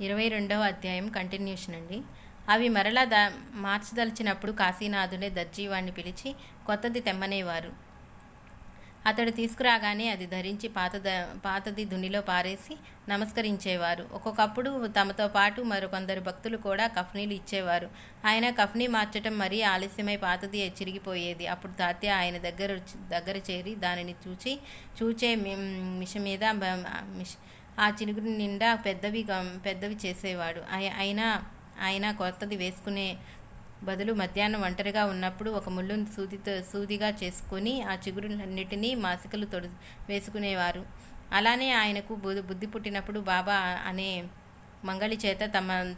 22వ అధ్యాయం కంటిన్యూషన్ అండి. అవి మరలా మార్చదలిచినప్పుడు కాశీనాథుడే దర్జీవాణ్ణి పిలిచి కొత్తది తెమ్మనేవారు. అతడు తీసుకురాగానే అది ధరించి పాతది దునిలో పారేసి నమస్కరించేవారు. ఒక్కొక్కప్పుడు తమతో పాటు మరికొందరు భక్తులు కూడా కఫ్నీలు ఇచ్చేవారు. ఆయన కఫ్నీ మార్చటం మరీ ఆలస్యమై పాతది చిరిగిపోయేది. అప్పుడు తాత్య ఆయన దగ్గర చేరి దానిని చూచే మిష మీద ఆ చినుగురి నిండా పెద్దవి చేసేవాడు. ఆయన కొత్తది వేసుకునే బదులు మధ్యాహ్నం ఒంటరిగా ఉన్నప్పుడు ఒక ముళ్ళును సూదిగా చేసుకుని ఆ చిగురులన్నిటినీ మాసికలు వేసుకునేవారు. అలానే ఆయనకు బుద్ధి పుట్టినప్పుడు బాబా అనే మంగళి చేత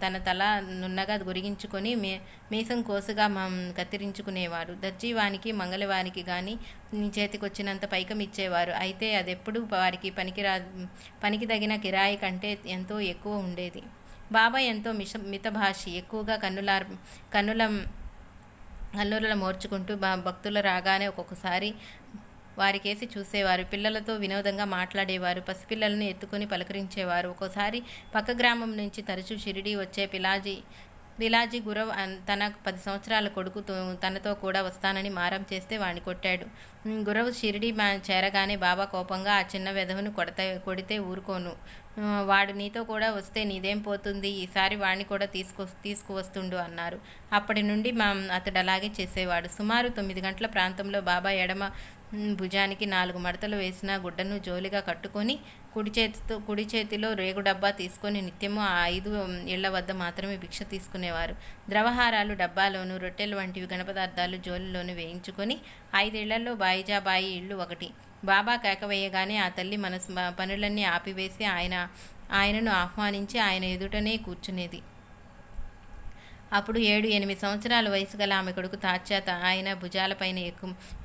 తన తల నున్నగా గొరిగించుకొని మీసం కోసుగా కత్తిరించుకునేవారు. దర్జీవానికి మంగళవానికి కానీ చేతికొచ్చినంత పైకం ఇచ్చేవారు. అయితే అదెప్పుడు వారికి పనికి తగిన కిరాయి కంటే ఎంతో ఎక్కువ ఉండేది. బాబా ఎంతో మితభాషి. ఎక్కువగా కన్నుల మోర్చుకుంటూ భక్తులు రాగానే ఒక్కొక్కసారి వారికేసి చూసేవారు. పిల్లలతో వినోదంగా మాట్లాడేవారు. పసిపిల్లలను ఎత్తుకుని పలకరించేవారు. ఒక్కోసారి పక్క గ్రామం నుంచి తరచూ షిరిడీ వచ్చే పిలాజీ గురవ్ తన 10 సంవత్సరాల కొడుకు తనతో కూడా వస్తానని మారం చేస్తే వాణ్ణి కొట్టాడు. గురవ్ షిరిడీ చేరగానే బాబా కోపంగా ఆ చిన్న వెధవను కొడితే ఊరుకోను, వాడు నీతో కూడా వస్తే నీదేం పోతుంది, ఈసారి వాడిని కూడా తీసుకువస్తుండు అన్నారు. అప్పటి నుండి అతడు అలాగే చేసేవాడు. సుమారు 9 గంటల ప్రాంతంలో బాబా ఎడమ భుజానికి 4 మడతలు వేసిన గుడ్డను జోలిగా కట్టుకొని కుడి చేతిలో రేగు డబ్బా తీసుకొని నిత్యము ఆ 5 ఇళ్ల వద్ద మాత్రమే భిక్ష తీసుకునేవారు. ద్రవహారాలు డబ్బాలోను, రొట్టెలు వంటివి ఘనపదార్థాలు జోలిలోను వేయించుకొని 5 ఇళ్లలో బాయిజాబాయి ఇల్లు ఒకటి. బాబా కేకవేయగానే ఆ తల్లి పనులన్నీ ఆపివేసి ఆయనను ఆహ్వానించి ఆయన ఎదుటనే కూర్చునేది. అప్పుడు 7-8 సంవత్సరాల వయసు గల ఆమె కొడుకు తాత్యాత ఆయన భుజాలపైన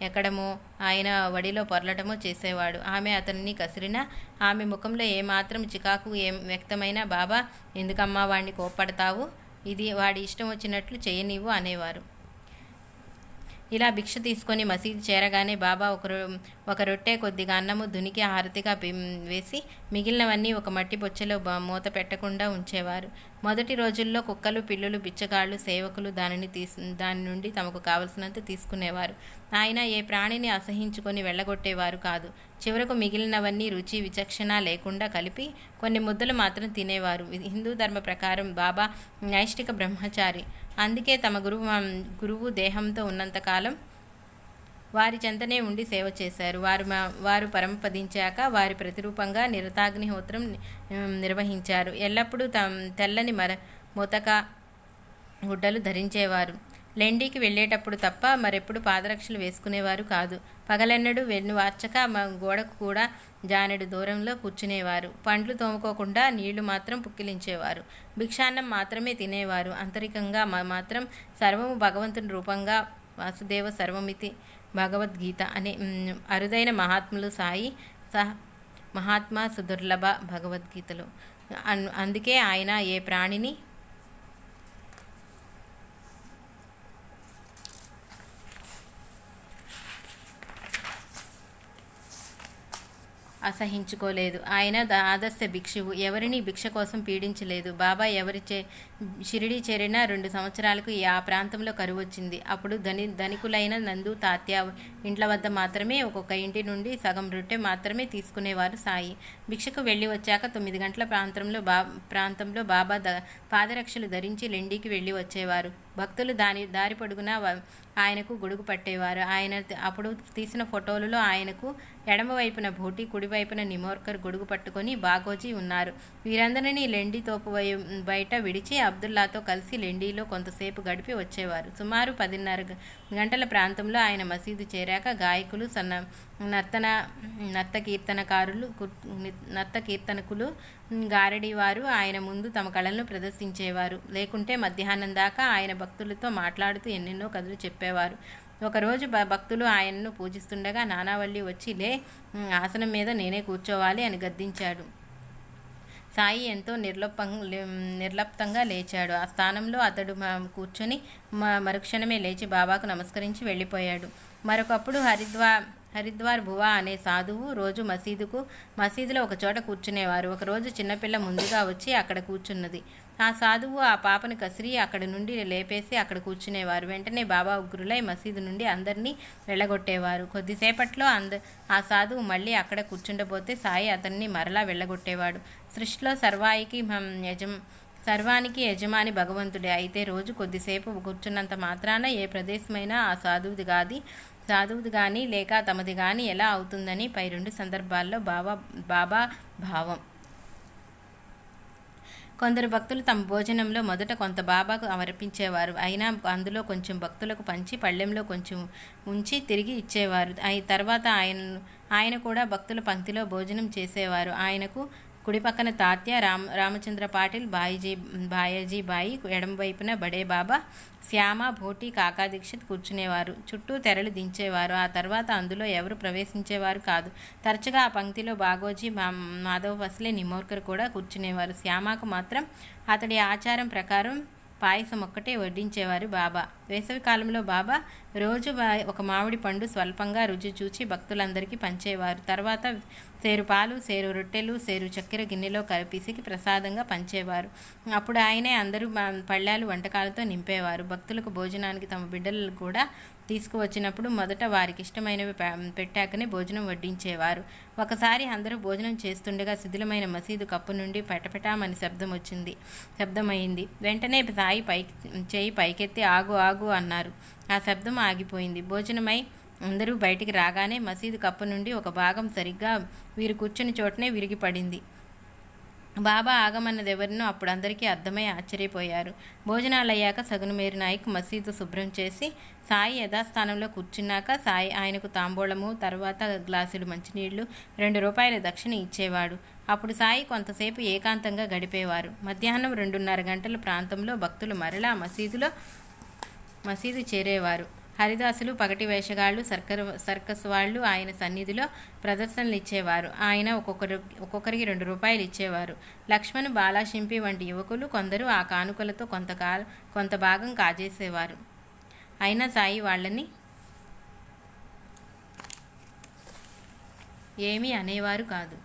ఎక్కడమో ఆయన వడిలో పొరలటమో చేసేవాడు. ఆమె అతనిని కసిరినా ఆమె ముఖంలో ఏమాత్రం చికాకు వ్యక్తమైనా బాబా ఎందుకమ్మా వాడిని కోప్పడతావు, ఇది వాడి ఇష్టం వచ్చినట్లు చేయనీవు అనేవారు. ఇలా భిక్ష తీసుకొని మసీదు చేరగానే బాబా ఒక రొట్టె కొద్దిగా అన్నము దునికి హారతిగా వేసి మిగిలినవన్నీ ఒక మట్టి బొచ్చెలో మూత పెట్టకుండా ఉంచేవారు. మొదటి రోజుల్లో కుక్కలు, పిల్లులు, బిచ్చగాళ్ళు, సేవకులు దాని నుండి తమకు కావలసినంత తీసుకునేవారు. ఆయన ఏ ప్రాణిని అసహించుకొని వెళ్ళగొట్టేవారు కాదు. చివరకు మిగిలినవన్నీ రుచి విచక్షణ లేకుండా కలిపి కొన్ని ముద్దలు మాత్రం తినేవారు. హిందూ ధర్మ ప్రకారం బాబా నైష్టిక బ్రహ్మచారి. అందుకే తమ గురువు దేహంతో ఉన్నంతకాలం వారి చెంతనే ఉండి సేవ చేశారు. వారు పరమపదించాక వారి ప్రతిరూపంగా నిరతాగ్నిహోత్రం నిర్వహించారు. ఎల్లప్పుడూ తెల్లని మొతక గుడ్డలు ధరించేవారు. లెండికి వెళ్ళేటప్పుడు తప్ప మరెప్పుడు పాదరక్షలు వేసుకునేవారు కాదు. పగలెన్నడూ వార్చక గోడకు కూడా జానెడు దూరంలో కూర్చునేవారు. పండ్లు తోముకోకుండా నీళ్లు మాత్రం పుక్కిలించేవారు. భిక్షాన్నం మాత్రమే తినేవారు. అంతరికంగా మాత్రం సర్వము భగవంతుని రూపంగా వాసుదేవ సర్వమితి భగవద్గీత అనే అరుదైన మహాత్ములు మహాత్మా సుదుర్లభ భగవద్గీతలో. అందుకే ఆయన ఏ ప్రాణిని అసహించుకోలేదు. ఆయన ఆదర్శ భిక్షువు. ఎవరిని భిక్ష కోసం పీడించలేదు. బాబా షిరిడీ చేరిన 2 సంవత్సరాలకు ఆ ప్రాంతంలో కరువు వచ్చింది. అప్పుడు ధనికులైన నందు, తాత్య ఇంట్ల వద్ద మాత్రమే ఒక్కొక్క ఇంటి నుండి సగం రొట్టె మాత్రమే తీసుకునేవారు సాయి. భిక్షకు వెళ్ళి వచ్చాక 9 గంటల ప్రాంతంలో బాబా పాదరక్షలు ధరించి లెండికి వెళ్ళి వచ్చేవారు. భక్తులు దారి పొడుగునా ఆయనకు గొడుగు పట్టేవారు. ఆయన అప్పుడు తీసిన ఫోటోలలో ఆయనకు ఎడమవైపున భోటి, కుడివైపున నిమోర్కర్ గొడుగు పట్టుకొని బాగోజీ ఉన్నారు. వీరందరినీ లెండి తోపు బయట విడిచి అబ్దుల్లాతో కలిసి లెండిలో కొంతసేపు గడిపి వచ్చేవారు. సుమారు 10:30 గంటల ప్రాంతంలో ఆయన మసీదు చేరాక గాయకులు, నర్త కీర్తనకులు, గారడీవారు ఆయన ముందు తమ కళలను ప్రదర్శించేవారు. లేకుంటే మధ్యాహ్నం దాకా ఆయన భక్తులతో మాట్లాడుతూ ఎన్నెన్నో కథలు చెప్పేవారు. ఒకరోజు భక్తులు ఆయనను పూజిస్తుండగా నానావల్లి వచ్చి ఆసనం మీద నేనే కూర్చోవాలి అని గద్దించాడు. సాయి ఎంతో నిర్లిప్తంగా లేచాడు. ఆ స్థానంలో అతడు కూర్చొని మరుక్షణమే లేచి బాబాకు నమస్కరించి వెళ్ళిపోయాడు. మరొకప్పుడు హరిద్వార్ భువా అనే సాధువు రోజు మసీదులో ఒక చోట కూర్చునేవారు. ఒకరోజు చిన్నపిల్ల ముందుగా వచ్చి అక్కడ కూర్చున్నది. ఆ సాధువు ఆ పాపను కసిరి అక్కడి నుండి లేపేసి అక్కడ కూర్చునేవారు. వెంటనే బాబా ఉగ్రులై మసీదు నుండి అందరినీ వెళ్ళగొట్టేవారు. కొద్దిసేపట్లో ఆ సాధువు మళ్ళీ అక్కడ కూర్చుండబోతే సాయి అతన్ని మరలా వెళ్ళగొట్టేవాడు. సృష్టిలో సర్వానికి యజమాని భగవంతుడే. అయితే రోజు కొద్దిసేపు కూర్చున్నంత మాత్రాన ఏ ప్రదేశమైనా ఆ సాధువుది కానీ లేక తమది కానీ ఎలా అవుతుందని పై రెండు సందర్భాల్లో బాబా భావం. కొందరు భక్తులు తమ భోజనంలో మొదట కొంత బాబాకు అర్పించేవారు. అయినా అందులో కొంచెం భక్తులకు పంచి పళ్ళెంలో కొంచెం ఉంచి తిరిగి ఇచ్చేవారు. తర్వాత ఆయన కూడా భక్తుల పంక్తిలో భోజనం చేసేవారు. ఆయనకు కుడి పక్కన తాత్య రామచంద్ర పాటిల్, బాయాజీ బాయి, ఎడమ వైపున బడే బాబా, శ్యామ, భోటి, కాకా దీక్షిత్ కూర్చునేవారు. చుట్టూ తెరలు దించేవారు. ఆ తర్వాత అందులో ఎవరు ప్రవేశించేవారు కాదు. తరచుగా ఆ పంక్తిలో బాగోజీ, మాధవ్ వస్లే, నిమోర్కర్ కూడా కూర్చునేవారు. శ్యామకు మాత్రం అతడి ఆచారం ప్రకారం పాయసం ఒక్కటే వడ్డించేవారు బాబా. వేసవి కాలంలో బాబా రోజు ఒక మామిడి పండు స్వల్పంగా రుచి చూచి భక్తులందరికీ పంచేవారు. తర్వాత సేరు పాలు, సేరు రొట్టెలు, సేరు చక్కెర గిన్నెలో పిసికి ప్రసాదంగా పంచేవారు. అప్పుడు ఆయనే అందరూ పళ్ళాలు వంటకాలతో నింపేవారు. భక్తులకు భోజనానికి తమ బిడ్డలు కూడా తీసుకువచ్చినప్పుడు మొదట వారికి ఇష్టమైనవి పెట్టాకనే భోజనం వడ్డించేవారు. ఒకసారి అందరూ భోజనం చేస్తుండగా శిథిలమైన మసీదు కప్పు నుండి పెటపెటామని శబ్దమైంది. వెంటనే సాయి చేయి పైకెత్తి ఆగు ఆగు అన్నారు. ఆ శబ్దం ఆగిపోయింది. భోజనమై అందరూ బయటికి రాగానే మసీదు కప్పు నుండి ఒక భాగం సరిగ్గా వీరు కూర్చుని చోటనే విరిగిపడింది. బాబా ఆగమన్నదెవరినో అప్పుడు అందరికీ అర్థమై ఆశ్చర్యపోయారు. భోజనాలయ్యాక సగునమేరు నాయక్ మసీదు శుభ్రం చేసి సాయి యథాస్థానంలో కూర్చున్నాక ఆయనకు తాంబూలము, తర్వాత గ్లాసులు మంచినీళ్లు, ₹2 దక్షిణ ఇచ్చేవాడు. అప్పుడు సాయి కొంతసేపు ఏకాంతంగా గడిపేవారు. మధ్యాహ్నం 2:30 గంటల ప్రాంతంలో భక్తులు మరలా మసీదు చేరేవారు. హరిదాసులు, పగటి వేషగాళ్లు, సర్కస్ వాళ్ళు ఆయన సన్నిధిలో ప్రదర్శనలు ఇచ్చేవారు. ఆయన ఒక్కొక్కరికి ₹2 ఇచ్చేవారు. లక్ష్మణ్, బాలాషింపి వంటి యువకులు కొందరు ఆ కానుకలతో కొంత భాగం కాజేసేవారు. అయినా సాయి వాళ్ళని ఏమీ అనేవారు కాదు.